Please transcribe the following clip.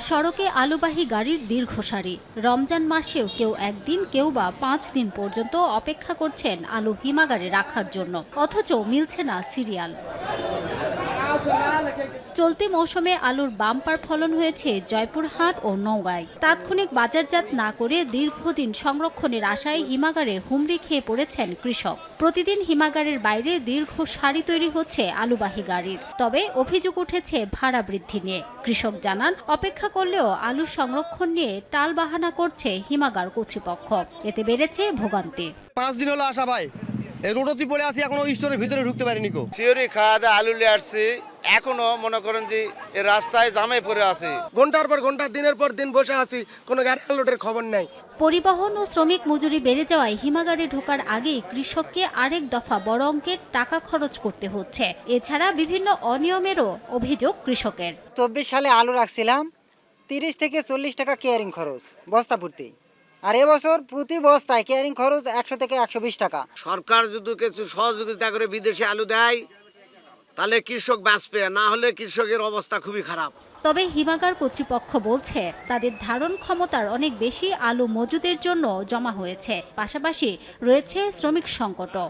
সড়কে আলুবাহী গাড়ির দীর্ঘ সারি। রমজান মাসেও কেউ একদিন কেউ বা 5 দিন পর্যন্ত অপেক্ষা করছেন আলু হিমাগারে রাখার জন্য, অথচ মিলছে না সিরিয়াল। চলতি মৌসুমে আলুর বাম্পার ফলন হয়েছে জয়পুরহাট ও নওগাঁয়। তাৎক্ষণিক বাজারজাত না করে দীর্ঘদিন সংরক্ষণের আশায় হিমাগারে হুমড়ি খেয়ে পড়েছেন কৃষক। প্রতিদিন হিমাগারের বাইরে দীর্ঘ সারি তৈরি হচ্ছে আলুবাহী গাড়ির। তবে অভিযোগ উঠেছে ভাড়া বৃদ্ধি নিয়ে। কৃষক জানান, অপেক্ষা করলেও আলু সংরক্ষণ নিয়ে টালবাহানা করছে হিমাগার কর্তৃপক্ষ। এতে বেড়েছে ভোগান্তি। 5 দিন হলো আসা ভাই, এই রোডতি পড়ে আছি, এখনো স্টোরের ভিতরে ঢুকতে পারিনি। সিওরি খাওয়া দাওয়া আলু নিয়ে আসছি, এখনো মনে করেন যে এই রাস্তায় জামে পড়ে আছে। ঘন্টার পর ঘন্টা দিনের পর দিন বসে আছি, কোনো গাড়ি আনলোডের খবর নাই। পরিবহন ও শ্রমিক মজুরি বেড়ে যাওয়ায় হিমাগারে ঢোকার আগেই কৃষককে আরেক দফা বড় অঙ্কের টাকা খরচ করতে হচ্ছে। এছাড়া বিভিন্ন অনিয়মেরও অভিযোগ কৃষকের। 24 সালে আলু রাখছিলাম 30 থেকে 40 টাকা কেয়ারিং খরচ বস্তা প্রতি, আর এবছর প্রতি বস্তায় কেয়ারিং খরচ 100 থেকে 120 টাকা। সরকার যদি কিছু সহযোগিতা করে বিদেশে আলু দেয় তাহলে কৃষক বাঁচবে, না হলে কৃষকের অবস্থা খুবই খারাপ। তবে হিমাগার কর্তৃপক্ষ বলছে, তাদের ধারণ ক্ষমতার অনেক বেশি আলু মজুদের জন্য জমা হয়েছে। পাশাপাশি রয়েছে শ্রমিক সংকটও।